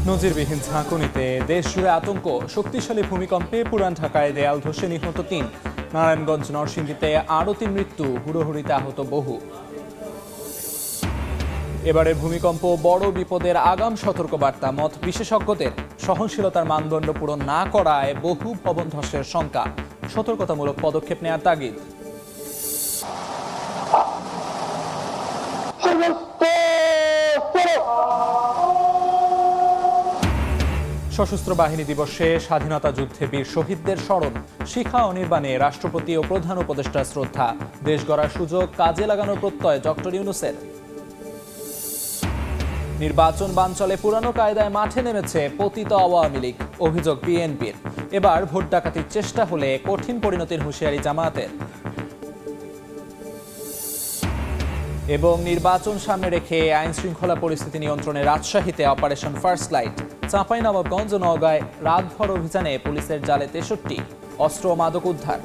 নজিরবিহীন ঝাঁকুনিতে দেশজুড়ে আতঙ্ক। শক্তিশালী ভূমিকম্পে পুরান ঢাকায় দেয়াল ধসে নিহত ৩। নারায়ণগঞ্জ নরসিংদীতে আরও ৩ মৃত্যু, হুড়োহুড়িতে আহত বহু। এবারের ভূমিকম্প বড় বিপদের আগাম সতর্কবার্তা মত বিশেষজ্ঞদের। সহনশীলতার মানদণ্ড পূরণ না করায় বহু ভবন ধসের শঙ্কা। সতর্কতামূলক পদক্ষেপ নেওয়ার তাগিদ। সশস্ত্র বাহিনী দিবসে স্বাধীনতা যুদ্ধে বীর শহীদদের স্মরণ। শিখা অনির্বাণে রাষ্ট্রপতি ও প্রধান উপদেষ্টার শ্রদ্ধা। দেশ গড়ার সুযোগ কাজে লাগানোর প্রত্যয় ডক্টর ইউনূসের। নির্বাচন বানচলে পুরানো কায়দায় মাঠে নেমেছে পতিত আওয়ামী লীগ, অভিযোগ বিএনপির। এবার ভোট ডাকাতির চেষ্টা হলে কঠিন পরিণতির হুঁশিয়ারি জামায়াতের। এবং নির্বাচন সামনে রেখে আইন শৃঙ্খলা পরিস্থিতি নিয়ন্ত্রণে রাজশাহীতে অপারেশন ফার্স্ট লাইট। চাঁপাইনবাবগঞ্জ ও নওগাঁয় রাতভর অভিযানে পুলিশের জালে 63, অস্ত্র ও মাদক উদ্ধার।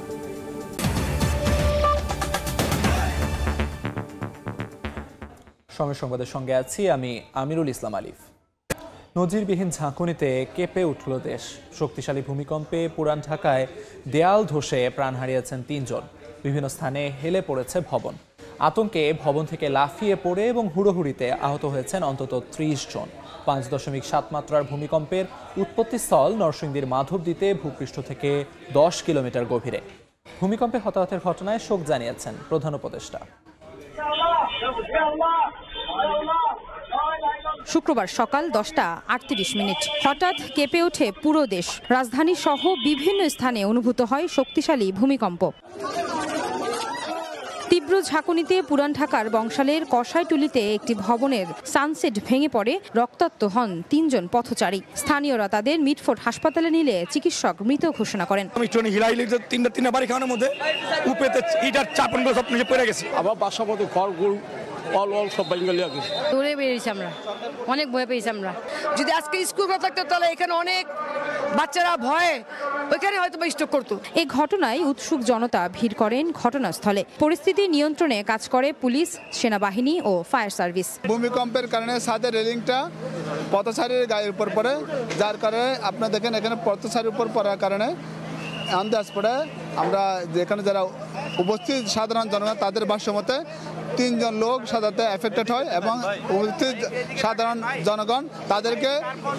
সময় সংবাদের সঙ্গে আছি আমি আমিরুল ইসলাম আলিফ। নজিরবিহীন ঝাঁকুনিতে কেঁপে উঠল দেশ। শক্তিশালী ভূমিকম্পে পুরান ঢাকায় দেয়াল ধসে প্রাণ হারিয়েছেন ৩ জন। বিভিন্ন স্থানে হেলে পড়েছে ভবন। আতঙ্কে ভবন থেকে লাফিয়ে পড়ে এবং হুড়োহুড়িতে আহত হয়েছেন অন্তত ৩০ জন। ৫.৭ মাত্রার ভূমিকম্পের উৎপত্তিস্থল নরসিংদীর মাধবদীতে ভূপৃষ্ঠ থেকে ১০ কিলোমিটার গভীরে। ভূমিকম্পে হতাহতের ঘটনায় শোক জানিয়েছেন প্রধান উপদেষ্টা। শুক্রবার সকাল 10:38 হঠাৎ কেঁপে ওঠে পুরো দেশ। রাজধানী সহ বিভিন্ন স্থানে অনুভূত হয় শক্তিশালী ভূমিকম্প। তীব্র ঝাঁকুনিতে পুরান ঢাকার বংশালের কষাইটুলিতে একটি ভবনের সানসেট ভেঙে পড়ে রক্তাক্ত হন 3 জন পথচারী। স্থানীয়রা তাদের মিটফোর্ড হাসপাতালে নিলে চিকিৎসক মৃত ঘোষণা করেন। আমি ট্রেনে হিলাইলে তিনটা বাড়ি খাওয়ানোর মধ্যে উপেতে ইটার চাপনগুলো সব নিচে পড়ে গেছে। আবার বাসার মধ্যে ঘরগুলো অল সব বেঙ্গলি আছে। দৌড়ে বেরিয়েছি আমরা, অনেক ভয় পেয়েছি আমরা। যদি আজকে স্কুল না থাকতো তাহলে এখানে অনেক বাচ্চারা ভয়ে ওইখানে হয়তো স্ট্রোক করতো। এই ঘটনায় উৎসুক জনতা ভিড় করেন ঘটনাস্থলে। পরিস্থিতি নিয়ন্ত্রণে কাজ করে পুলিশ, সেনাবাহিনী ও ফায়ার সার্ভিস। ভূমিকম্পের কারণে সাথে রেলিংটা পথচারীর গায়ের উপর পড়ে, যার কারণে আপনারা দেখেন এখানে পথচারীর উপর পড়ার কারণে আন্দাজ পড়ে আমরা যেখানে যারা উপস্থিত সাধারণ জনগণ তাদের ভাষ্য মতে 3 জন লোক সাধারণত এফেক্টেড হয় এবং উপস্থিত সাধারণ জনগণ তাদেরকে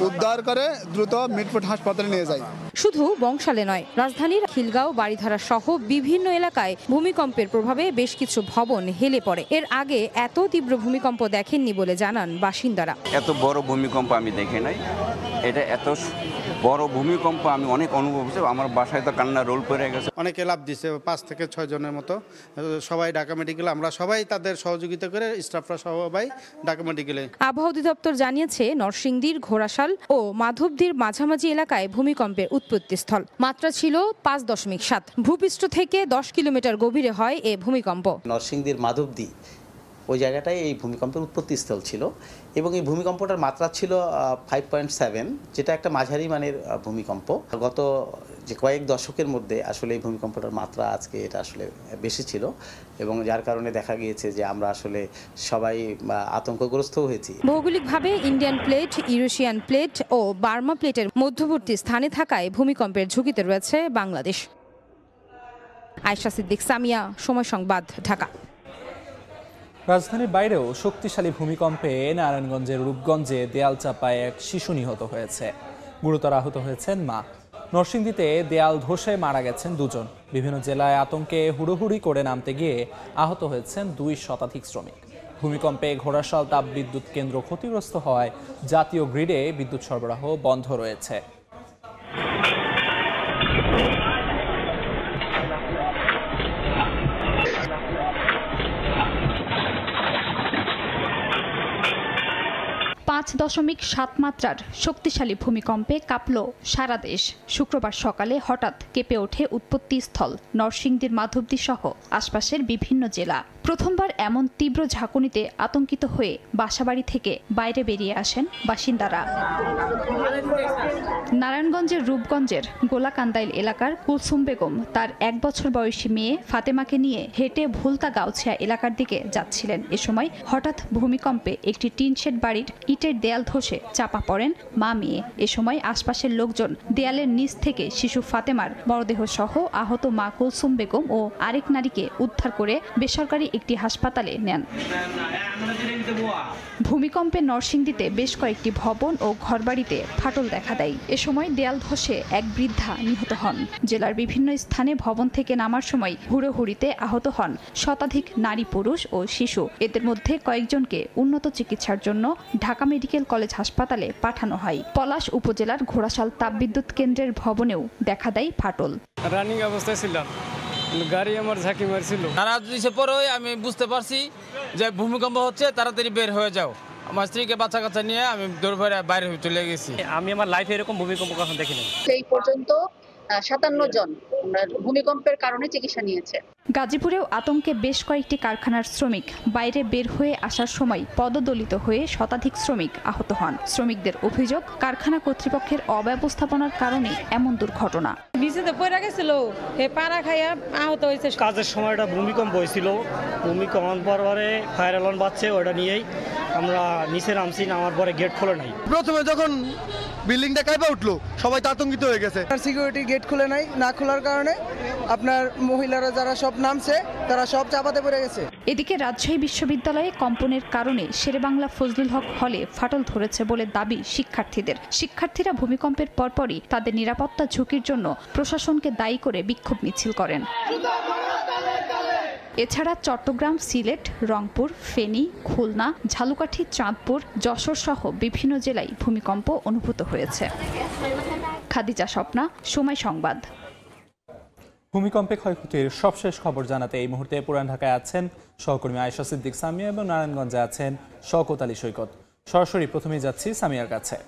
উদ্ধার করে দ্রুত মিটফোর্ড হাসপাতালে নিয়ে যায়। শুধু বংশালে নয়, রাজধানীর খিলগাঁও, বাড়িধারা সহ বিভিন্ন এলাকায় ভূমিকম্পের প্রভাবে বেশ কিছু ভবন হেলে পড়ে। এর আগে এত তীব্র ভূমিকম্প দেখেননি বলে জানান বাসিন্দারা। এত বড় ভূমিকম্প আমি দেখি নাই। এটা এত বড় ভূমিকম্প আমি অনেক অনুভব করছি। আমার বাসায় তো কান্না রোল করে গেছে। অনেকে লাভ দিছে, 5 থেকে 6 জনের মতো। সবাই ঢাকা মেডিকেলে, আমরা সবাই তাদের সহযোগিতা করে স্টাফরা সবাই ঢাকা মেডিকেলে। আবহাওয়া অধিদপ্তর জানিয়েছে নরসিংদীর ঘোড়াশাল ও মাধবদীর মাঝামাঝি এলাকায় ভূমিকম্পের উৎপত্তিস্থল। মাত্রা ছিল 5.7। ভূপৃষ্ঠ থেকে 10 কিলোমিটার গভীরে হয় এ ভূমিকম্প। নরসিংদীর মাধবদী ওই জায়গাটায় এই ভূমিকম্পের উৎপত্তিস্থল ছিল এবং এই ভূমিকম্পটার মাত্রা ছিল 5.7, যেটা একটা মাঝারি মানের ভূমিকম্প। গত যে কয়েক দশকের মধ্যে আসলে এই ভূমিকম্পটার মাত্রা আজকে এটা আসলে বেশি ছিল এবং যার কারণে দেখা গিয়েছে যে আমরা আসলে সবাই আতঙ্কগ্রস্ত হয়েছি। ভৌগোলিকভাবে ইন্ডিয়ান প্লেট, ইউরেশিয়ান প্লেট ও বার্মা প্লেটের মধ্যবর্তী স্থানে থাকায় ভূমিকম্পের ঝুঁকিতে রয়েছে বাংলাদেশ। আয়েশা সিদ্দিক, সামিয়া, সময় সংবাদ, ঢাকা। রাজধানীর বাইরেও শক্তিশালী ভূমিকম্পে নারায়ণগঞ্জের রূপগঞ্জে দেয়াল চাপায় এক শিশু নিহত হয়েছে। গুরুতর আহত হয়েছেন মা। নরসিংদীতে দেয়াল ধসে মারা গেছেন 2 জন। বিভিন্ন জেলায় আতঙ্কে হুড়োহুড়ি করে নামতে গিয়ে আহত হয়েছেন 2 শতাধিক শ্রমিক। ভূমিকম্পে ঘোড়াশাল তাপবিদ্যুৎ কেন্দ্র ক্ষতিগ্রস্ত হওয়ায় জাতীয় গ্রিডে বিদ্যুৎ সরবরাহ বন্ধ রয়েছে। 5.7 মাত্রার শক্তিশালী ভূমিকম্পে কাঁপল সারা দেশ। শুক্রবার সকালে হঠাৎ কেঁপে ওঠে উৎপত্তিস্থল নরসিংদীর মাধবদী সহ আশপাশের বিভিন্ন জেলা। প্রথমবার এমন তীব্র ঝাঁকুনিতে আতঙ্কিত হয়ে বাসাবাড়ি থেকে বাইরে বেরিয়ে আসেন বাসিন্দারা। নারায়ণগঞ্জের রূপগঞ্জের গোলাকান্দাইল এলাকার কুলসুম বেগম তার 1 বছর বয়সী মেয়ে ফাতেমাকে নিয়ে হেঁটে ভুলতা গাউছিয়া এলাকার দিকে যাচ্ছিলেন। এ সময় হঠাৎ ভূমিকম্পে একটি টিনশেড বাড়ির ইটের দেয়াল ধসে চাপা পড়েন মা মেয়ে। এ সময় আশপাশের লোকজন দেয়ালের নিচ থেকে শিশু ফাতেমার মরদেহ সহ আহত মা কুলসুম বেগম ও আরেক নারীকে উদ্ধার করে বেসরকারি একটি হাসপাতালে নেন। ভূমিকম্পে নরসিংদীতে বেশ কয়েকটি ভবন ও ঘরবাড়িতে ফাটল দেখা দেয়। এ সময় দেয়াল ধসে এক বৃদ্ধা নিহত হন। জেলার বিভিন্ন স্থানে ভবন থেকে নামার সময় হুড়োহুড়িতে আহত হন শতাধিক নারী, পুরুষ ও শিশু। এদের মধ্যে কয়েকজনকে উন্নত চিকিৎসার জন্য ঢাকা মেডিকেল কলেজ হাসপাতালে পাঠানো হয়। পলাশ উপজেলার ঘোড়াশাল তাপবিদ্যুৎ কেন্দ্রের ভবনেও দেখা দেয় ফাটল। রানিং অবস্থায় ছিলাম, গাড়ি আমার ঝাঁকি মারছিল। তারা দিছে পরে আমি বুঝতে পারছি যে ভূমিকম্প হচ্ছে, তাড়াতাড়ি বের হয়ে যাও। আমার স্ত্রীকে বাচ্চা কাচ্চা নিয়ে আমি দৌড় ফেরে বাইরে চলে গেছি। আমি আমার লাইফে এরকম ভূমিকম্প কখনো দেখিনি। এই পর্যন্ত 57 জন ভূমিকম্পের কারণে চিকিৎসা নিয়েছে। গাজীপুরেও আতঙ্কে বেশ কয়েকটি কারখানার শ্রমিক বাইরে বের হয়ে আসার সময় পদদলিত হয়ে শতাধিক শ্রমিক আহত হন। শ্রমিকদের অভিযোগ, কারখানা কর্তৃপক্ষের অব্যবস্থাপনার কারণে এমন দুর্ঘটনা। বিছাতে পড়ে গেছিল, হে পাড়া খাইয়া আহত হয়েছে। কাজের সময়টা ভূমিকম্প হয়েছিল, ভূমিকম্প পরে ফায়ার অ্যালার্ম বাজছে, ওটা নিয়েই আমরা নিচে নামছি। নামার পরে গেট খোলে নাই। প্রথমে যখন বিল্ডিংটা কাঁপে উঠলো সবাই তো আতঙ্কিত হয়ে গেছে। সিকিউরিটি গেট খুলে নাই, না খোলার কারণে আপনার মহিলারা যারা সব নামছে তারা সব চাপাতে পড়ে গেছে। এদিকে রাজশাহী বিশ্ববিদ্যালয়ে কম্পনের কারণে শেরেবাংলা ফজলুল হক হলে ফাটল ধরেছে বলে দাবি শিক্ষার্থীদের। শিক্ষার্থীরা ভূমিকম্পের পরপরই তাদের নিরাপত্তা ঝুঁকির জন্য প্রশাসনকে দায়ী করে বিক্ষোভ মিছিল করেন। এছাড়া চট্টগ্রাম, সিলেট, রংপুর, ফেনী, খুলনা, ঝালকাঠি, চাঁদপুর, যশোর সহ বিভিন্ন জেলায় ভূমিকম্প অনুভূত হয়েছে। খাদিজা স্বপ্না, সময় সংবাদ। ভূমিকম্পে ক্ষয়ক্ষতির সবশেষ খবর জানাতে এই মুহূর্তে পুরান ঢাকায় আছেন সহকর্মী আয়েশা সিদ্দিক সামিয়া এবং নারায়ণগঞ্জে আছেন শওকত আলী সৈকত। সরাসরি প্রথমেই যাচ্ছি সামিয়ার কাছে।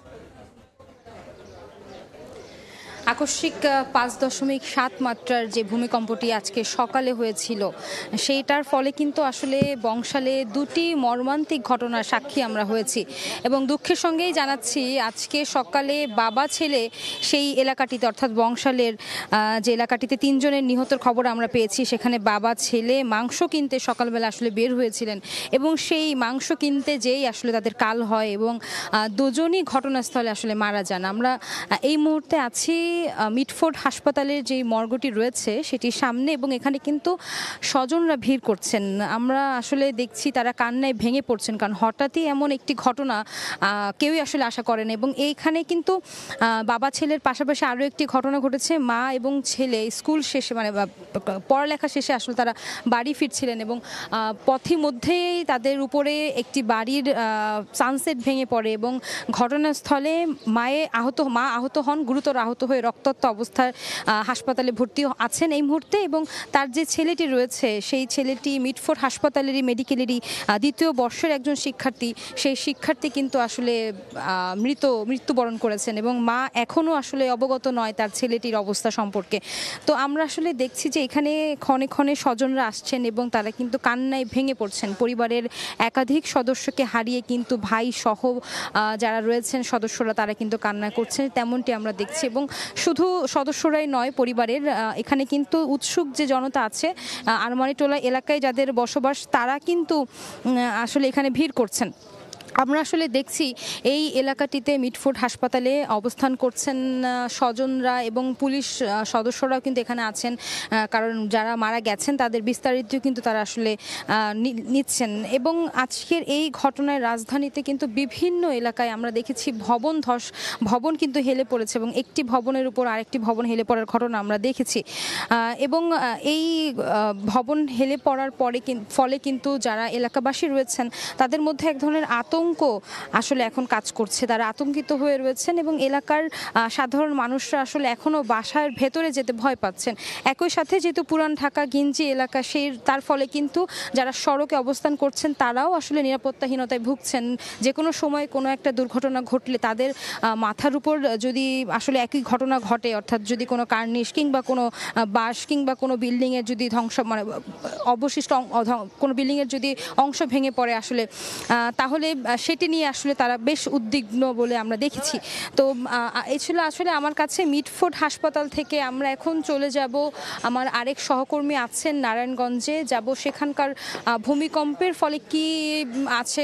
আকস্মিক 5.7 মাত্রার যে ভূমিকম্পটি আজকে সকালে হয়েছিল, সেইটার ফলে কিন্তু আসলে বংশালে দুটি মর্মান্তিক ঘটনার সাক্ষী আমরা হয়েছি এবং দুঃখের সঙ্গেই জানাচ্ছি আজকে সকালে বাবা ছেলে সেই এলাকাটিতে, অর্থাৎ বংশালের যে এলাকাটিতে 3 জনের নিহতের খবর আমরা পেয়েছি, সেখানে বাবা ছেলে মাংস কিনতে সকালবেলা আসলে বের হয়েছিলেন এবং সেই মাংস কিনতে যেই আসলে তাদের কাল হয় এবং দুজনই ঘটনাস্থলে আসলে মারা যান। আমরা এই মুহূর্তে আছি মিটফোর্ড হাসপাতালের যে মর্গটি রয়েছে সেটির সামনে এবং এখানে কিন্তু স্বজনরা ভিড় করছেন। আমরা আসলে দেখছি তারা কান্নায় ভেঙে পড়ছেন, কারণ হঠাৎই এমন একটি ঘটনা কেউই আসলে আশা করেন। এবং এইখানে কিন্তু বাবা ছেলের পাশাপাশি আরও একটি ঘটনা ঘটেছে। মা এবং ছেলে স্কুল শেষে, মানে পড়ালেখা শেষে আসলে তারা বাড়ি ফিরছিলেন এবং পথিমধ্যেই তাদের উপরে একটি বাড়ির সানসেট ভেঙে পড়ে এবং ঘটনাস্থলে মা আহত হন, গুরুতর আহত হয়ে রক্তাক্ত অবস্থায় হাসপাতালে ভর্তি আছেন এই মুহূর্তে। এবং তার যে ছেলেটি রয়েছে সেই ছেলেটি মিটফোর্ড হাসপাতালেরই মেডিকেলেরই 2য় বর্ষের একজন শিক্ষার্থী। সেই শিক্ষার্থী কিন্তু আসলে মৃত্যুবরণ করেছেন এবং মা এখনও আসলে অবগত নয় তার ছেলেটির অবস্থা সম্পর্কে। তো আমরা আসলে দেখছি যে এখানে ক্ষণে ক্ষণে স্বজনরা আসছেন এবং তারা কিন্তু কান্নায় ভেঙে পড়ছেন। পরিবারের একাধিক সদস্যকে হারিয়ে কিন্তু ভাই সহ যারা রয়েছেন সদস্যরা তারা কিন্তু কান্না করছেন, তেমনটি আমরা দেখছি। এবং শুধু সদস্যরাই নয়, পরিবারের এখানে কিন্তু উৎসুক যে জনতা আছে আরমানিটোলা এলাকায় যাদের বসবাস, তারা কিন্তু আসলে এখানে ভিড় করছেন। আমরা আসলে দেখছি এই এলাকাটিতে মিটফোর্ড হাসপাতালে অবস্থান করছেন স্বজনরা এবং পুলিশ সদস্যরাও কিন্তু এখানে আছেন, কারণ যারা মারা গেছেন তাদের বিস্তারিত কিন্তু তারা আসলে নিচ্ছেন। এবং আজকের এই ঘটনায় রাজধানীতে কিন্তু বিভিন্ন এলাকায় আমরা দেখেছি ভবন কিন্তু হেলে পড়েছে এবং একটি ভবনের উপর আরেকটি ভবন হেলে পড়ার ঘটনা আমরা দেখেছি। এবং এই ভবন হেলে পড়ার ফলে কিন্তু যারা এলাকাবাসী রয়েছেন তাদের মধ্যে এক ধরনের আতঙ্ক আতঙ্ক আসলে এখন কাজ করছে, তারা আতঙ্কিত হয়ে রয়েছেন এবং এলাকার সাধারণ মানুষরা আসলে এখনও বাসার ভেতরে যেতে ভয় পাচ্ছেন। একই সাথে যেহেতু পুরান ঢাকা গিঞ্জি এলাকা, তার ফলে কিন্তু যারা সড়কে অবস্থান করছেন তারাও আসলে নিরাপত্তাহীনতায় ভুগছেন। যে কোনো সময় কোনো একটা দুর্ঘটনা ঘটলে তাদের মাথার উপর যদি আসলে একই ঘটনা ঘটে, অর্থাৎ যদি কোনো কার্নিশ কিংবা কোনো বাস কিংবা কোনো বিল্ডিংয়ের যদি অবশিষ্ট কোনো বিল্ডিংয়ের যদি অংশ ভেঙে পড়ে আসলে, তাহলে সেটি নিয়ে আসলে তারা বেশ উদ্বিগ্ন বলে আমরা দেখেছি। তো এই ছিল আসলে আমার কাছে মিটফোর্ড হাসপাতাল থেকে। আমরা এখন চলে যাব, আমার আরেক সহকর্মী আছেন নারায়ণগঞ্জে, যাব সেখানকার ভূমিকম্পের ফলে কি আছে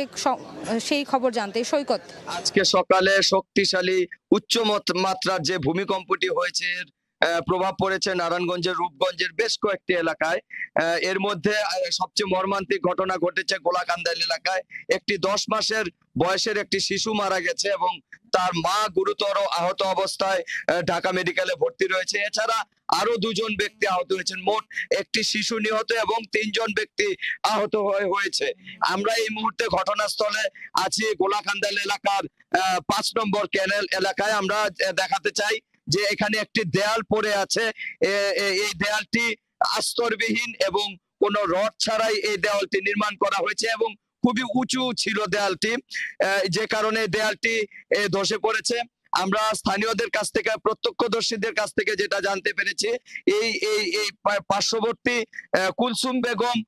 সেই খবর জানতে। সৈকত, আজকে সকালে শক্তিশালী উচ্চ মাত্রার যে ভূমিকম্পটি হয়েছে প্রভাব পড়েছে নারায়ণগঞ্জের রূপগঞ্জের বেশ কয়েকটি এলাকায়। এর মধ্যে সবচেয়ে মর্মান্তিক ঘটনা ঘটেছে গোলাকান্দাইল এলাকায়। একটি 10 মাসের বয়সের একটি শিশু মারা গেছে এবং তার মা গুরুতর আহত অবস্থায় ঢাকা মেডিকেলে ভর্তি রয়েছে। এছাড়া আরো 2 জন ব্যক্তি আহত হয়েছেন। মোট একটি শিশু নিহত এবং 3 জন ব্যক্তি আহত হয়েছে। আমরা এই মুহূর্তে ঘটনাস্থলে আছি গোলাকান্দাইল এলাকার 5 নম্বর ক্যানেল এলাকায়। আমরা দেখাতে চাই যে এখানে একটি দেয়াল পড়ে আছে। এই দেয়ালটি আস্তরবিহীন এবং কোনো রড ছাড়াই এই দেয়ালটি নির্মাণ করা হয়েছে এবং খুবই উঁচু ছিল দেয়ালটি, যে কারণে দেয়ালটি ধসে পড়েছে। আমরা স্থানীয়দের কাছ থেকে, প্রত্যক্ষদর্শীদের কাছ থেকে যেটা জানতে পেরেছি, এই পার্শ্ববর্তী কুলসুম বেগম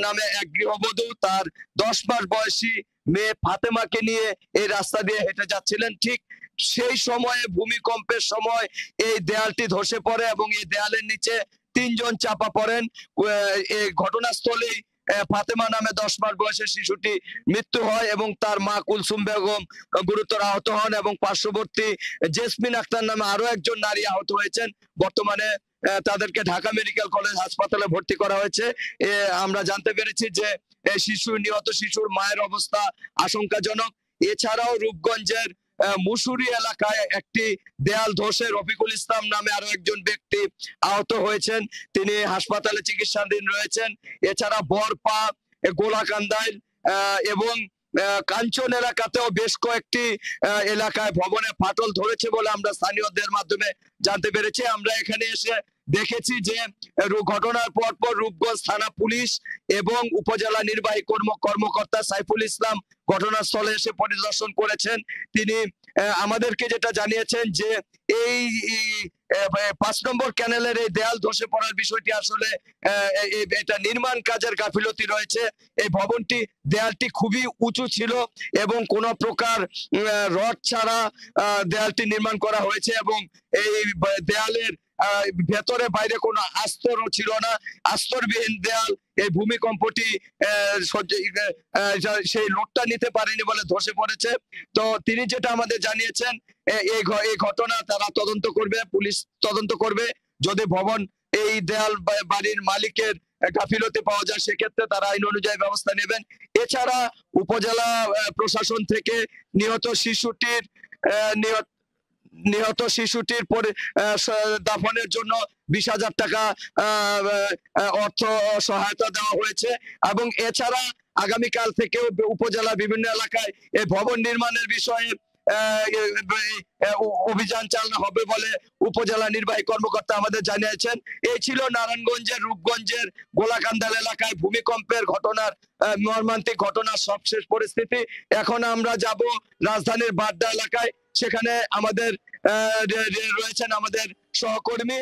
নামে এক গৃহবধূ তার 10 মাস বয়সী মেয়ে ফাতেমাকে নিয়ে এই রাস্তা দিয়ে হেঁটে যাচ্ছিলেন। ঠিক সেই সময়ে ভূমিকম্পের সময় এই দেয়ালটি ধসে পড়ে এবং এই দেয়ালের নিচে 3 জন চাপা পড়েন। এই ঘটনাস্থলেই ফাতেমা নামে 10 মাস বয়সের শিশুটি মৃত্যু হয় এবং তার মা কুলসুম বেগম গুরুতর আহত হন এবং পার্শ্ববর্তী জেসমিন আক্তার নামে আরো একজন নারী আহত হয়েছেন। বর্তমানে তাদেরকে ঢাকা মেডিকেল কলেজ হাসপাতালে ভর্তি করা হয়েছে। আমরা জানতে পেরেছি যে নিহত শিশুর মায়ের অবস্থা আশঙ্কাজনক। এছাড়াও রূপগঞ্জের মুসুরি এলাকায় একটি দেয়াল ধসে রফিকুল ইসলাম নামে আরো একজন ব্যক্তি আহত হয়েছেন, তিনি হাসপাতালে চিকিৎসাধীন রয়েছেন। এছাড়া বরপা, গোলাকান্দাইল এবং কাঞ্চন এলাকাতেও বেশ কয়েকটি এলাকায় ভবনে ফাটল ধরেছে বলে আমরা স্থানীয়দের মাধ্যমে জানতে পেরেছি। আমরা এখানে এসে দেখেছি যে ঘটনার পরপর রূপগঞ্জ থানা পুলিশ এবং উপজেলা নির্বাহী কর্মকর্তা সাইফুল ইসলাম ঘটনাস্থলে এসে পরিদর্শন করেছেন। তিনি আমাদেরকে যেটা জানিয়েছেন যে এই 5 নম্বর ক্যানেলের এই দেয়াল ধসে পড়ার বিষয়টি আসলে এটা নির্মাণ কাজের গাফিলতি রয়েছে। এই ভবনটি দেয়ালটি খুবই উঁচু ছিল এবং কোন প্রকার রড ছাড়া দেয়ালটি নির্মাণ করা হয়েছে এবং এই দেয়ালের ভেতরে বাইরে কোনো আস্তরও ছিল না, আস্তরবিহীন দেয়াল। এই ভূমিকম্পটি সেই লোকটা নিতে পারেনি বলে ধসে পড়েছে। তো তিনি যেটা আমাদের জানিয়েছেন, এই ঘটনা তারা তদন্ত করবে, পুলিশ তদন্ত করবে। যদি ভবন এই দেয়াল বাড়ির মালিকের গাফিলতি পাওয়া যায় সেক্ষেত্রে তারা আইন অনুযায়ী ব্যবস্থা নেবেন। এছাড়া উপজেলা প্রশাসন থেকে নিহত শিশুটির পরে দাফনের জন্য 20,000 টাকা অর্থ সহায়তা দেওয়া হয়েছে এবং এছাড়া আগামীকাল থেকেও উপজেলা বিভিন্ন এলাকায় এই ভবন নির্মাণের বিষয়ে অভিযান চালানো হবে বলে উপজেলা নির্বাহী কর্মকর্তা আমাদের জানিয়েছেন। এই ছিল নারায়ণগঞ্জের রূপগঞ্জের গোলাকান্দাইল এলাকায় ভূমিকম্পের ঘটনার মর্মান্তিক ঘটনার সবশেষ পরিস্থিতি। এখন আমরা যাব রাজধানীর বাড্ডা এলাকায়, সেখানে আমাদের রয়েছেন আমাদের সহকর্মী,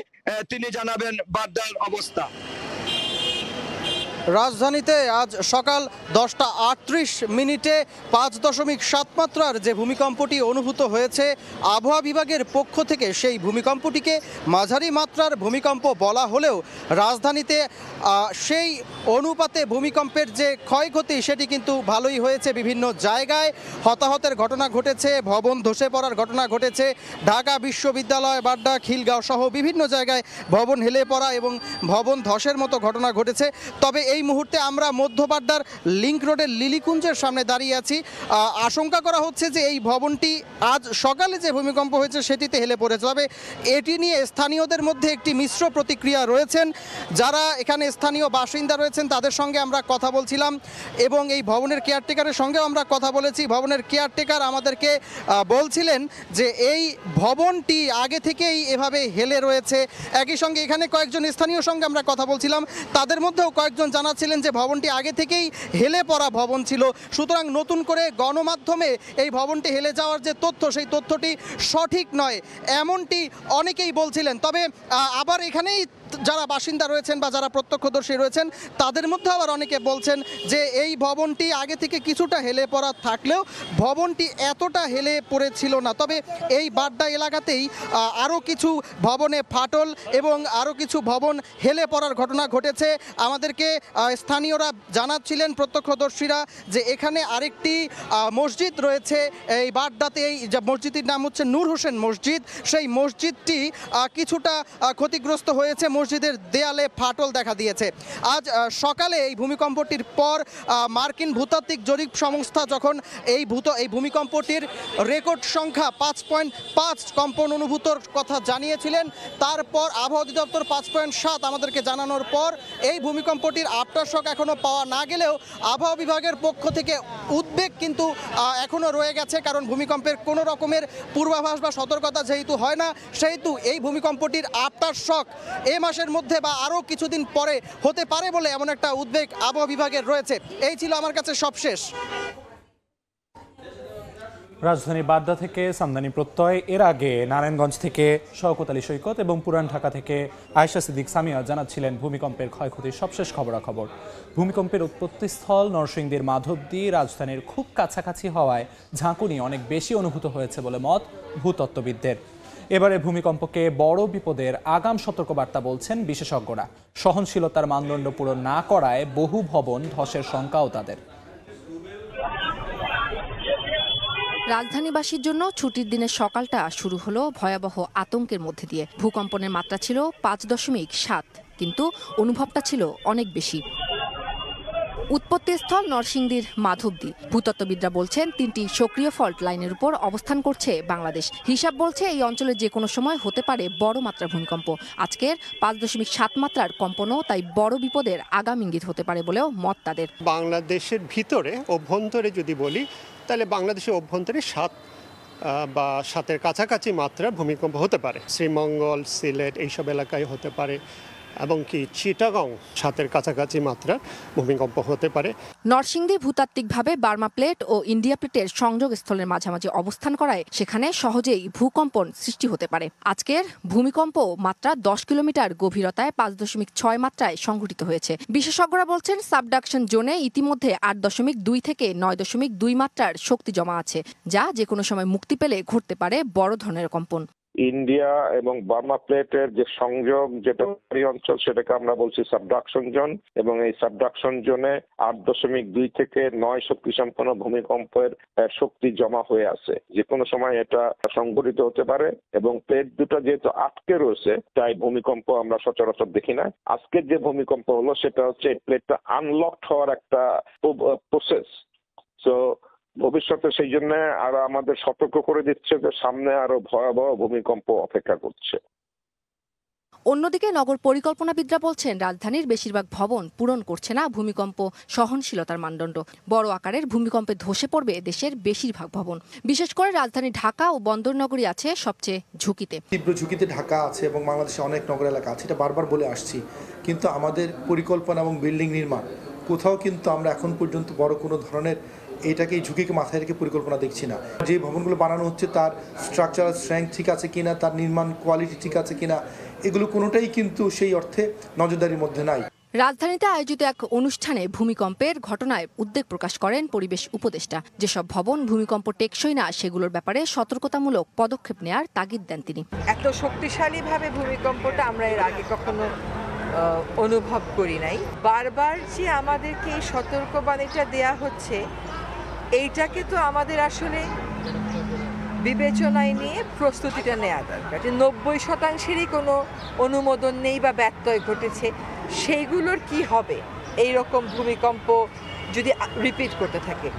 তিনি জানাবেন বাড্ডার অবস্থা। রাজধানীতে আজ সকাল 10:38 5.7 মাত্রার যে ভূমিকম্পটি অনুভূত হয়েছে, আবহাওয়া বিভাগের পক্ষ থেকে সেই ভূমিকম্পটিকে মাঝারি মাত্রার ভূমিকম্প বলা হলেও রাজধানীতে সেই অনুপাতে ভূমিকম্পের যে ক্ষয়ক্ষতি সেটি কিন্তু ভালোই হয়েছে। বিভিন্ন জায়গায় হতাহতের ঘটনা ঘটেছে, ভবন ধসে পড়ার ঘটনা ঘটেছে। ঢাকা বিশ্ববিদ্যালয়, বাড্ডা, খিলগাঁও সহ বিভিন্ন জায়গায় ভবন হেলে পড়া এবং ভবন ধসের মতো ঘটনা ঘটেছে। তবে এই মুহূর্তে আমরা মধ্যবাড্ডার লিংক রোডের লিলিকুঞ্জের সামনে দাঁড়িয়ে আছি। আশঙ্কা করা হচ্ছে যে এই ভবনটি আজ সকালে যে ভূমিকম্প হয়েছে সেটিতে হেলে পড়েছে। তবে এটি নিয়ে স্থানীয়দের মধ্যে একটি মিশ্র প্রতিক্রিয়া রয়েছেন। যারা এখানে স্থানীয় বাসিন্দা রয়েছেন তাদের সঙ্গে আমরা কথা বলছিলাম এবং এই ভবনের কেয়ারটেকারের সঙ্গেও আমরা কথা বলেছি। ভবনের কেয়ারটেকার আমাদেরকে বলছিলেন যে এই ভবনটি আগে থেকেই এভাবে হেলে রয়েছে। একই সঙ্গে এখানে কয়েকজন স্থানীয় সঙ্গে আমরা কথা বলছিলাম, তাদের মধ্যেও কয়েকজন জানাচ্ছিলেন যে ভবনটি আগে থেকেই হেলে পড়া ভবন ছিল। সুতরাং নতুন করে গণমাধ্যমে এই ভবনটি হেলে যাওয়ার যে তথ্য, সেই তথ্যটি সঠিক নয় এমনটি অনেকেই বলছিলেন। তবে আবার এখানেই যারা বাসিন্দা রয়েছেন বা যারা প্রত্যক্ষদর্শী রয়েছেন তাদের মধ্যে আবার অনেকে বলছেন যে এই ভবনটি আগে থেকে কিছুটা হেলে পড়া থাকলেও ভবনটি এতটা হেলে পড়েছিল না। তবে এই বাড্ডা এলাকাতেই আরও কিছু ভবনে ফাটল এবং আরও কিছু ভবন হেলে পড়ার ঘটনা ঘটেছে। আমাদেরকে স্থানীয়রা জানাচ্ছিলেন, প্রত্যক্ষদর্শীরা, যে এখানে আরেকটি মসজিদ রয়েছে এই বাড্ডাতে। এই মসজিদটির নাম হচ্ছে নূর হোসেন মসজিদ। সেই মসজিদটি কিছুটা ক্ষতিগ্রস্ত হয়েছে, মসজিদের দেয়ালে ফাটল দেখা দিয়েছে। আজ সকালে এই ভূমিকম্পটির পর মার্কিন ভূতাত্ত্বিক জরিপ সংস্থা যখন এই ভূমিকম্পটির রেকর্ড সংখ্যা 5.5 কম্পন অনুভূতর কথা জানিয়েছিলেন, তারপর আবহাওয়া অধিদপ্তর 5.7 আমাদেরকে জানানোর পর এই ভূমিকম্পটির আফটার শক এখনও পাওয়া না গেলেও আবহাওয়া বিভাগের পক্ষ থেকে উদ্বেগ কিন্তু এখনও রয়ে গেছে। কারণ ভূমিকম্পের কোনো রকমের পূর্বাভাস বা সতর্কতা যেহেতু হয় না, সেহেতু এই ভূমিকম্পটির আফটার শক এই মাসের মধ্যে বা আরও কিছুদিন পরে হতে পারে বলে এমন একটা উদ্বেগ আবহাওয়া বিভাগের রয়েছে। এই ছিল আমার কাছে সবশেষ। রাজধানী বাড্ডা থেকে সামদানি প্রত্যয়, এর আগে নারায়ণগঞ্জ থেকে শওকত আলী সৈকত এবং পুরান ঢাকা থেকে আয়েশা সিদ্দিক সামিয়া জানাচ্ছিলেন ভূমিকম্পের ক্ষয়ক্ষতির সবশেষ খবরাখবর। ভূমিকম্পের উৎপত্তিস্থল নরসিংদীর মাধবদী রাজধানীর খুব কাছাকাছি হওয়ায় ঝাঁকুনি অনেক বেশি অনুভূত হয়েছে বলে মত ভূতত্ত্ববিদদের। এবারে ভূমিকম্পকে বড় বিপদের আগাম সতর্কবার্তা বলছেন বিশেষজ্ঞরা। সহনশীলতার মানদণ্ড পূরণ না করায় বহু ভবন ধসের শঙ্কাও তাদের। রাজধানীবাসীর জন্য ছুটির দিনের সকালটা শুরু হলো ভয়াবহ আতঙ্কের মধ্যে দিয়ে। ভূকম্পনের মাত্রা ছিল 5.7, কিন্তু অনুভবটা ছিল অনেক বেশি। উৎপত্তিস্থল নরসিংদীর মাধবদী। ভূতত্ত্ববিদরা বলছেন 3টি সক্রিয় ফল্ট লাইনের উপর অবস্থান করছে বাংলাদেশ। হিসাব বলছে এই অঞ্চলে যে কোনো সময় হতে পারে বড় মাত্রার ভূমিকম্প। আজকের 5.7 মাত্রার কম্পনও তাই বড় বিপদের আগাম ইঙ্গিত হতে পারে বলেও মত তাদের। বাংলাদেশের ভিতরে অভ্যন্তরে যদি বলি তাহলে বাংলাদেশের অভ্যন্তরে 7 বা 7-এর কাছাকাছি মাত্রার ভূমিকম্প হতে পারে। শ্রীমঙ্গল, সিলেট এইসব এলাকায় হতে পারে এবং কি চিটাগং 7-এর কাছাকাছি মাত্রার ভূমিকম্প হতে পারে। নরসিংদী ভূতাত্ত্বিকভাবে বার্মা প্লেট ও ইন্ডিয়া প্লেটের সংযোগ স্থলের মাঝামাঝি অবস্থান করায় সেখানে সহজেই ভূকম্পন সৃষ্টি হতে পারে। আজকের ভূমিকম্প মাত্রা 10 কিলোমিটার গভীরতায় 5.6 মাত্রায় সংঘটিত হয়েছে। বিশেষজ্ঞরা বলছেন সাবডাকশন জোনে ইতিমধ্যে 8.2 থেকে 9.2 মাত্রার শক্তি জমা আছে, যা যে কোনো সময় মুক্তি পেলে ঘটতে পারে বড় ধরনের কম্পন। ইন্ডিয়া এবং বার্মা প্লেটের যে সংযোগ, যেটা অঞ্চল, সেটাকে আমরা বলছি সাবডাকশন জোন, এবং এই সাবডাকশন জোনে 8.2 থেকে 9 শক্তি সম্পন্ন ভূমিকম্পের শক্তি জমা হয়ে আছে। যে কোনো সময় এটা সংঘটিত হতে পারে এবং প্লেট দুটো যেহেতু আটকে রয়েছে তাই ভূমিকম্প আমরা সচরাচর দেখি না। আজকের যে ভূমিকম্প হলো সেটা হচ্ছে এই প্লেটটা আনলকড হওয়ার একটা প্রসেস। সো ভবিষ্যতে সেই জন্য আরো আমাদের সতর্ক করে দিচ্ছে যে সামনে আরো ভয়াবহ ভূমিকম্প অপেক্ষা করছে। অন্যদিকে নগর পরিকল্পনাবিদরা বলছেন রাজধানীর বেশিরভাগ ভবন পূরণ করছে না ভূমিকম্প সহনশীলতার মানদণ্ড। বড় আকারের ভূমিকম্পে ধসে পড়বে দেশের বেশিরভাগ ভবন। বিশেষ করে রাজধানী ঢাকা ও বন্দরনগরী আছে সবচেয়ে ঝুঁকিতে। তীব্র ঝুঁকিতে ঢাকা আছে এবং বাংলাদেশে অনেক নগর এলাকা আছে, এটা বারবার বলে আসছি। কিন্তু আমাদের পরিকল্পনা এবং বিল্ডিং নির্মাণ কোথাও কিন্তু আমরা এখন পর্যন্ত বড় কোনো ধরনের এটাকে এই ঝুঁকিকে মাথায় রেখে পরিকল্পনা দেখছি না। যে ভবনগুলো বানানো হচ্ছে তার স্ট্রাকচারাল স্ট্রেংথ ঠিক আছে কিনা, তার নির্মাণ কোয়ালিটি ঠিক আছে কিনা, এগুলো কোনোটাই কিন্তু সেই অর্থে নজরদারির মধ্যে নাই। রাজধানীতে আয়োজিত এক অনুষ্ঠানে ভূমিকম্পের ঘটনায় উদ্বেগ প্রকাশ করেন পরিবেশ উপদেষ্টা। যেসব ভবন ভূমিকম্প টেকসই না সেগুলোর ব্যাপারে সতর্কতামূলক পদক্ষেপ নেওয়ার তাগিদ দেন তিনি। এত শক্তিশালীভাবে ভূমিকম্পটা আমরা এর আগে কখনো অনুভব করি নাই। বারবার যে আমাদেরকে এই সতর্কবাণীটা দেয়া হচ্ছে, এইটাকে তো আমাদের আসলে বিবেচনায় নিয়ে প্রস্তুতিটা নেওয়া দরকার। 90% কোনো অনুমোদন নেই বা ব্যত্যয় ঘটেছে, সেইগুলোর কি হবে এই রকম ভূমিকম্প যদি রিপিট করতে থাকে।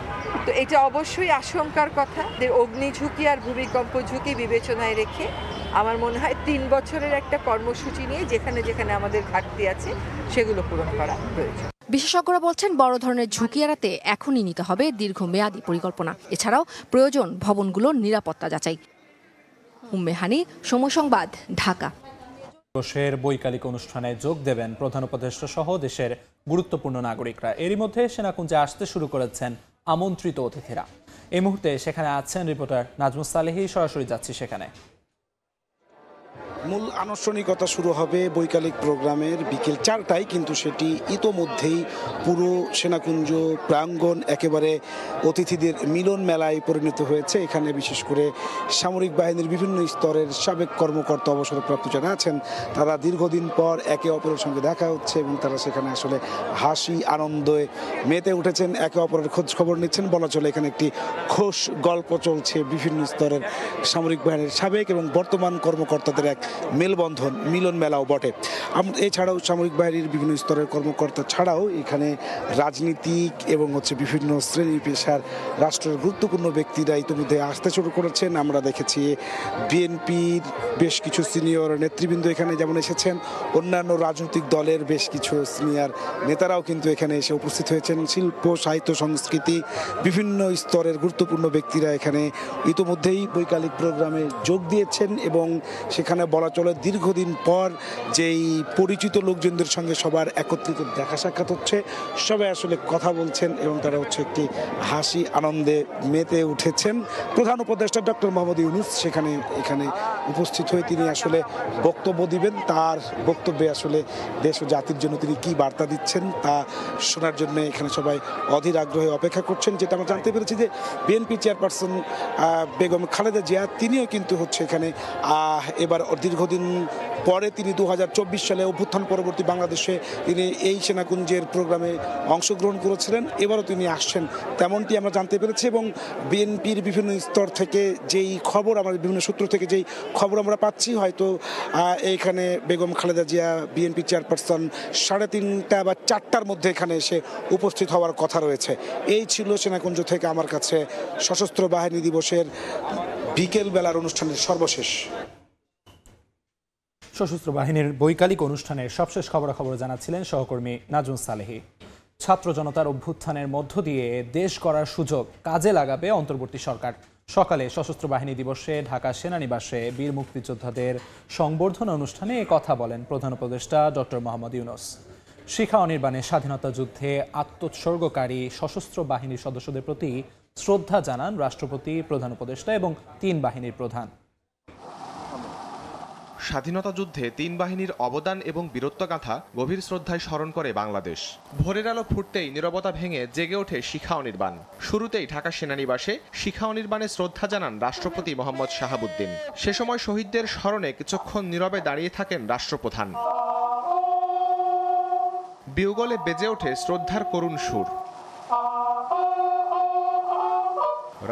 তো এটা অবশ্যই আশঙ্কার কথা। অগ্নি ঝুঁকি আর ভূমিকম্প ঝুঁকি বিবেচনায় রেখে আমার মনে হয় 3 বছরের একটা কর্মসূচি নিয়ে যেখানে যেখানে আমাদের ঘাটতি আছে সেগুলো পূরণ করা প্রয়োজন। বিশেষজ্ঞরা বলছেন বড় ধরনের ঝুঁকি এড়াতে এখনই নিতে হবে দীর্ঘমেয়াদী পরিকল্পনা। এছাড়াও প্রয়োজন ভবনগুলোর নিরাপত্তা যাচাই। উম্মে হানি, সময় সংবাদ, ঢাকা। দিবসের বৈকালিক অনুষ্ঠানে যোগ দেবেন প্রধান উপদেষ্টা সহ দেশের গুরুত্বপূর্ণ নাগরিকরা। এরই মধ্যে সেনাকুঞ্জে আসতে শুরু করেছেন আমন্ত্রিত অতিথিরা। এই মুহূর্তে সেখানে আছেন রিপোর্টার নাজমুস সালেহী। সরাসরি যাচ্ছি সেখানে। মূল আনুষ্ঠানিকতা শুরু হবে বৈকালিক প্রোগ্রামের বিকেল 4টায়, কিন্তু সেটি ইতোমধ্যেই পুরো সেনাকুঞ্জ প্রাঙ্গণ একেবারে অতিথিদের মিলন মেলায় পরিণত হয়েছে। এখানে বিশেষ করে সামরিক বাহিনীর বিভিন্ন স্তরের সাবেক কর্মকর্তা, অবসরপ্রাপ্ত যারা আছেন, তারা দীর্ঘদিন পর একে অপরের সঙ্গে দেখা হচ্ছে এবং তারা সেখানে আসলে হাসি আনন্দে মেতে উঠেছেন, একে অপরের খোঁজ খবর নিচ্ছেন। বলা চলে এখানে একটি খোশ গল্প চলছে বিভিন্ন স্তরের সামরিক বাহিনীর সাবেক এবং বর্তমান কর্মকর্তাদের এক মেলবন্ধন, মিলন মেলাও বটে। এছাড়াও সামরিক বাহিনীর বিভিন্ন স্তরের কর্মকর্তা ছাড়াও এখানে রাজনীতিক এবং বিভিন্ন শ্রেণী পেশার রাষ্ট্রের গুরুত্বপূর্ণ ব্যক্তিরা ইতিমধ্যে আসতে শুরু করেছেন। আমরা দেখেছি বিএনপির বেশ কিছু সিনিয়র নেতৃবৃন্দ এখানে যেমন এসেছেন, অন্যান্য রাজনৈতিক দলের বেশ কিছু সিনিয়র নেতারাও কিন্তু এখানে এসে উপস্থিত হয়েছেন। শিল্প, সাহিত্য, সংস্কৃতি বিভিন্ন স্তরের গুরুত্বপূর্ণ ব্যক্তিরা এখানে ইতিমধ্যেই বৈকালিক প্রোগ্রামে যোগ দিয়েছেন এবং সেখানে বলা চলে দীর্ঘদিন পর যেই পরিচিত লোকজনদের সঙ্গে সবার একত্রিত দেখা সাক্ষাৎ হচ্ছে, সবাই আসলে কথা বলছেন এবং তারা একটি হাসি আনন্দে মেতে উঠেছেন। প্রধান উপদেষ্টা ডক্টর মোহাম্মদ ইউনূস এখানে উপস্থিত হয়ে তিনি আসলে বক্তব্য দিবেন। তার বক্তব্যে আসলে দেশ ও জাতির জন্য তিনি কি বার্তা দিচ্ছেন তা শোনার জন্য এখানে সবাই অধীর আগ্রহে অপেক্ষা করছেন। যেটা আমরা জানতে পেরেছি যে বিএনপি চেয়ারপারসন বেগম খালেদা জিয়া তিনিও কিন্তু এখানে এবার দীর্ঘদিন পরে তিনি 2024 সালে অভ্যুত্থান পরবর্তী বাংলাদেশে তিনি এই সেনাকুঞ্জের প্রোগ্রামে অংশগ্রহণ করেছিলেন। এবারও তিনি আসছেন তেমনটি আমরা জানতে পেরেছি এবং বিএনপির বিভিন্ন স্তর থেকে যেই খবর, আমাদের বিভিন্ন সূত্র থেকে যেই খবর আমরা পাচ্ছি, হয়তো এইখানে বেগম খালেদা জিয়া বিএনপি চেয়ারপারসন 3:30 বা 4টার মধ্যে এখানে এসে উপস্থিত হওয়ার কথা রয়েছে। এই ছিল সেনাকুঞ্জ থেকে আমার কাছে সশস্ত্র বাহিনী দিবসের বিকেল বেলার অনুষ্ঠানের সর্বশেষ। সশস্ত্র বাহিনীর বৈকালিক অনুষ্ঠানের সবশেষ খবরাখবর জানাচ্ছিলেন সহকর্মী নাজমুস সালেহী। ছাত্র জনতার অভ্যুত্থানের মধ্য দিয়ে দেশ গড়ার সুযোগ কাজে লাগাবে অন্তর্বর্তী সরকার। সকালে সশস্ত্র বাহিনী দিবসে ঢাকা সেনানিবাসে বীর মুক্তিযোদ্ধাদের সংবর্ধনা অনুষ্ঠানে এ কথা বলেন প্রধান উপদেষ্টা ডক্টর মোহাম্মদ ইউনূস। শিখা অনির্বাণে স্বাধীনতা যুদ্ধে আত্মোৎসর্গকারী সশস্ত্র বাহিনীর সদস্যদের প্রতি শ্রদ্ধা জানান রাষ্ট্রপতি, প্রধান উপদেষ্টা এবং 3 বাহিনীর প্রধান। স্বাধীনতা যুদ্ধে 3 বাহিনীর অবদান এবং বীরত্বগাথা গভীর শ্রদ্ধায় স্মরণ করে বাংলাদেশ। ভোরের আলো ফুটতেই নীরবতা ভেঙে জেগে ওঠে শিখা অনির্বাণ। শুরুতেই ঢাকা সেনানিবাসে শিখা অনির্বাণে শ্রদ্ধা জানান রাষ্ট্রপতি মোহাম্মদ শাহাবুদ্দিন। সে সময় শহীদদের স্মরণে কিছুক্ষণ নীরবে দাঁড়িয়ে থাকেন রাষ্ট্রপ্রধান। বিউগলে বেজে ওঠে শ্রদ্ধার করুণ সুর।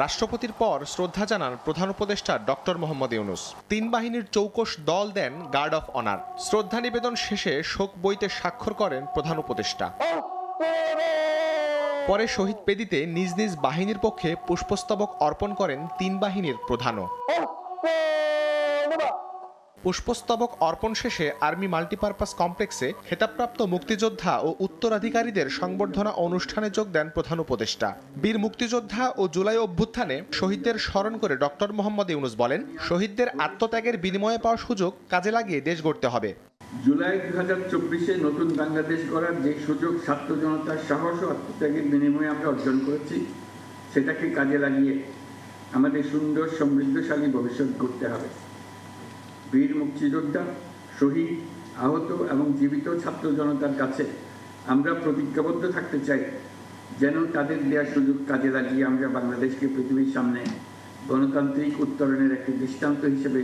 রাষ্ট্রপতির পর শ্রদ্ধা জানান প্রধান উপদেষ্টা ডক্টর মোহাম্মদ ইউনূস। 3 বাহিনীর চৌকস দল দেন গার্ড অফ অনার। শ্রদ্ধা নিবেদন শেষে শোক বইতে স্বাক্ষর করেন প্রধান উপদেষ্টা। পরে শহীদ বেদিতে নিজ নিজ বাহিনীর পক্ষে পুষ্পস্তবক অর্পণ করেন 3 বাহিনীর প্রধানও। পুষ্পস্তবক অর্পণ শেষে আর্মি মাল্টিপারপাস কমপ্লেক্সে খেতাবপ্রাপ্ত মুক্তিযোদ্ধা ও উত্তরাধিকারীদের সংবর্ধনা অনুষ্ঠানে যোগ দেন প্রধান উপদেষ্টা। বীর মুক্তিযোদ্ধা ও জুলাই অভ্যুত্থানে শহীদদের স্মরণ করে ডক্টর মোহাম্মদ ইউনূস বলেন, শহীদদের আত্মত্যাগের বিনিময়ে পাওয়া সুযোগ কাজে লাগিয়ে দেশ গড়তে হবে। জুলাই 2024-এ নতুন বাংলাদেশ গড়ার যে সুযোগ ছাত্র জনতার সাহস ও আত্মত্যাগের বিনিময়ে আমরা অর্জন করেছি, সেটাকে কাজে লাগিয়ে আমাদের সুন্দর সমৃদ্ধশালী ভবিষ্যৎ গড়তে হবে। বীর মুক্তিযোদ্ধা, শহীদ, আহত এবং জীবিত ছাত্র জনতার কাছে আমরা প্রতিজ্ঞাবদ্ধ থাকতে চাই, যেন তাদের দেওয়া সুযোগ কাজে লাগিয়ে আমরা বাংলাদেশকে পৃথিবীর সামনে গণতান্ত্রিক উত্তরণের একটি দৃষ্টান্ত হিসেবে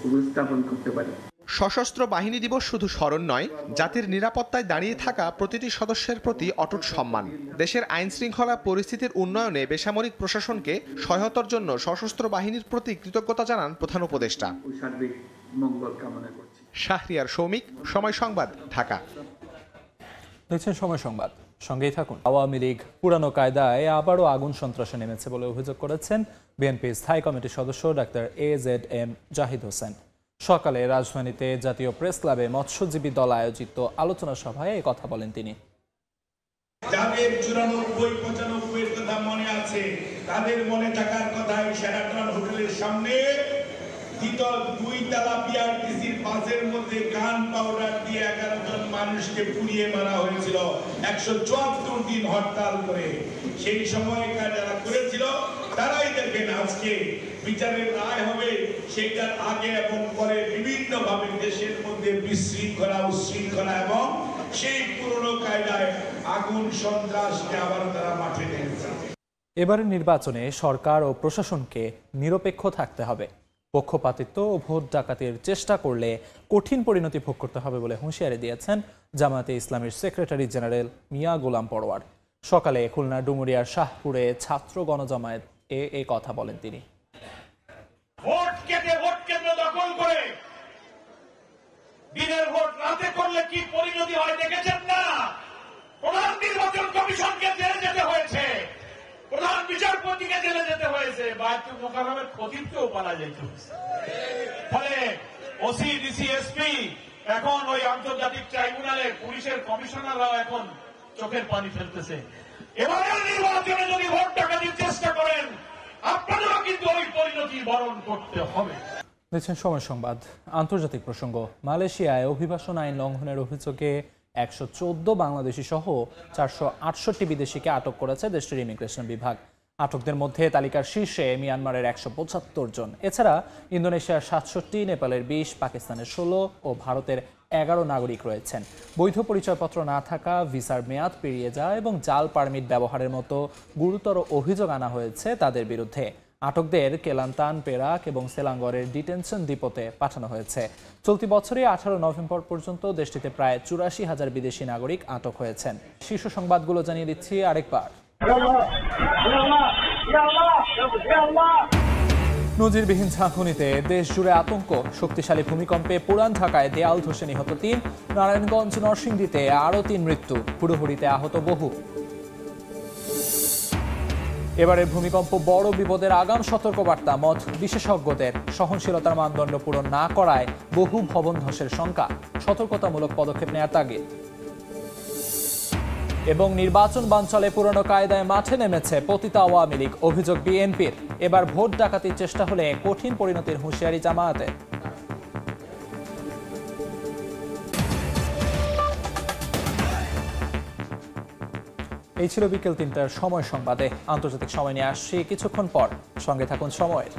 উপস্থাপন করতে পারি। সশস্ত্র বাহিনী দিবস শুধু স্মরণ নয়, জাতির নিরাপত্তায় দাঁড়িয়ে থাকা প্রতিটি সদস্যের প্রতি অটুট সম্মান। দেশের আইন শৃঙ্খলা পরিস্থিতির উন্নয়নে বেসামরিক প্রশাসনকে সহায়তার জন্য সশস্ত্র বাহিনীর প্রতি কৃতজ্ঞতা জানান প্রধান উপদেষ্টা। সার্বিক মঙ্গল কামনা করছি। শাহরিয়ার সৌমিক, সময় সংবাদ, ঢাকা। দেখছেন সময় সংবাদ। সঙ্গেই থাকুন। আওয়ামী লীগ পুরানো কায়দায় আবারও আগুন সন্ত্রাসে নেমেছে বলে অভিযোগ করেছেন বিএনপি স্থায়ী কমিটির সদস্য ডাক্তার AZM জাহিদ হোসেন। সকালে রাজধানীতে জাতীয় প্রেস ক্লাবে মৎস্যজীবী দল আয়োজিত আলোচনা সভায় এই কথা বলেন তিনি। যাদের 94-95 কথা মনে আছে, তাদের মনে থাকার কথা শেরাটন হোটেলের সামনে দ্বিতল 2 তলা বিআরটিসির বাসের মধ্যে গান পাউডার দিয়ে 11 জন মানুষকে পুড়িয়ে মারা হয়েছিল 174 দিন হরতাল করে। সেই সময়কার যারা করেছিল তারাই দেখেন আজকে বিচারের রায় হবে, সেইটার আগে এবং পরে বিভিন্নভাবে দেশের মধ্যে বিশৃঙ্খলা উশৃঙ্খলা এবং সেই পুরনো কায়দায় আগুন সন্ত্রাসকে আবার তারা মাঠে নেমেছে। এবারের নির্বাচনে সরকার ও প্রশাসনকে নিরপেক্ষ থাকতে হবে। পক্ষপাতিত্ব ও ভোট ডাকাতির চেষ্টা করলে কঠিন পরিণতি ভোগ করতে হবে বলে হুঁশিয়ারি দিয়েছেন জামায়াতে ইসলামীর সেক্রেটারি জেনারেল মিয়া গোলাম পরোয়ার। সকালে খুলনা ডুমুরিয়ার শাহপুরে ছাত্র গণজামায়াত এই কথা বলেন তিনি। ভোট কেটে ভোট কেন্দ্র দখল করে দিনের ভোট রাতে করলে কি পরিণতি হয় দেখেছেন না? প্রধান নির্বাচন কমিশনকে জেলে যেতে হয়েছে, প্রধান বিচারপতিকে জেলে যেতে হয়েছে, বায়তুল মোকাররমের খতিবকেও পালা যেতে হয়েছে। ফলে ওসি, ডিসি, এসপি এখন ওই আন্তর্জাতিক ট্রাইব্যুনালে পুলিশের কমিশনাররাও এখন চোখের পানি ফেলতেছে। এবারের নির্বাচনে যদি ভোট ডাকাতির চেষ্টা করেন, আপনাদেরও কিন্তু ওই পরিণতি বরণ করতে হবে। দেখছেন সময় সংবাদ। আন্তর্জাতিক প্রসঙ্গ। মালয়েশিয়ায় অভিবাসন আইন লঙ্ঘনের অভিযোগে 114 বাংলাদেশি সহ 468 বিদেশিকে আটক করেছে দেশটির ইমিগ্রেশন বিভাগ। আটকদের মধ্যে তালিকার শীর্ষে মিয়ানমারের 175 জন। এছাড়া ইন্দোনেশিয়ার 67, নেপালের 20, পাকিস্তানের 16 ও ভারতের 11 নাগরিক রয়েছেন। বৈধ পরিচয়পত্র না থাকা, ভিসার মেয়াদ পেরিয়ে যাওয়া এবং জাল পারমিট ব্যবহারের মতো গুরুতর অভিযোগ আনা হয়েছে তাদের বিরুদ্ধে। আটকদের কেলান্তান, পেরাক এবং সেলাঙ্গরের ডিটেনশন ডিপোতে পাঠানো হয়েছে। চলতি বছরে 18 নভেম্বর পর্যন্ত দেশটিতে প্রায় 84,000 বিদেশি নাগরিক আটক হয়েছেন। শীর্ষ সংবাদগুলো জানিয়ে দিচ্ছি আরেকবার। নজিরবিহীন ঝাঁকুনিতে দেশ জুড়ে আতঙ্ক। শক্তিশালী ভূমিকম্পে পুরান ঢাকায় দেয়াল ধসে নিহত 3, নারায়ণগঞ্জ নরসিংদীতে আরও 3 মৃত্যু, হুড়োহুড়িতে আহত বহু। এবারের ভূমিকম্প বড় বিপদের আগাম সতর্কবার্তা মত বিশেষজ্ঞদের। সহনশীলতার মানদণ্ড পূরণ না করায় বহু ভবন ধসের শঙ্কা, সতর্কতামূলক পদক্ষেপ নেওয়ার তাগিদ। এবং নির্বাচন বানচালে পুরনো কায়দায় মাঠে নেমেছে পতিত আওয়ামী লীগ, অভিযোগ বিএনপির। এবার ভোট ডাকাতির চেষ্টা হলে কঠিন পরিণতির হুঁশিয়ারি জামায়াতে। এই ছিল বিকেল 3টার সময় সংবাদে। আন্তর্জাতিক সময় নিয়ে আসছি কিছুক্ষণ পর। সঙ্গে থাকুন সময়ের।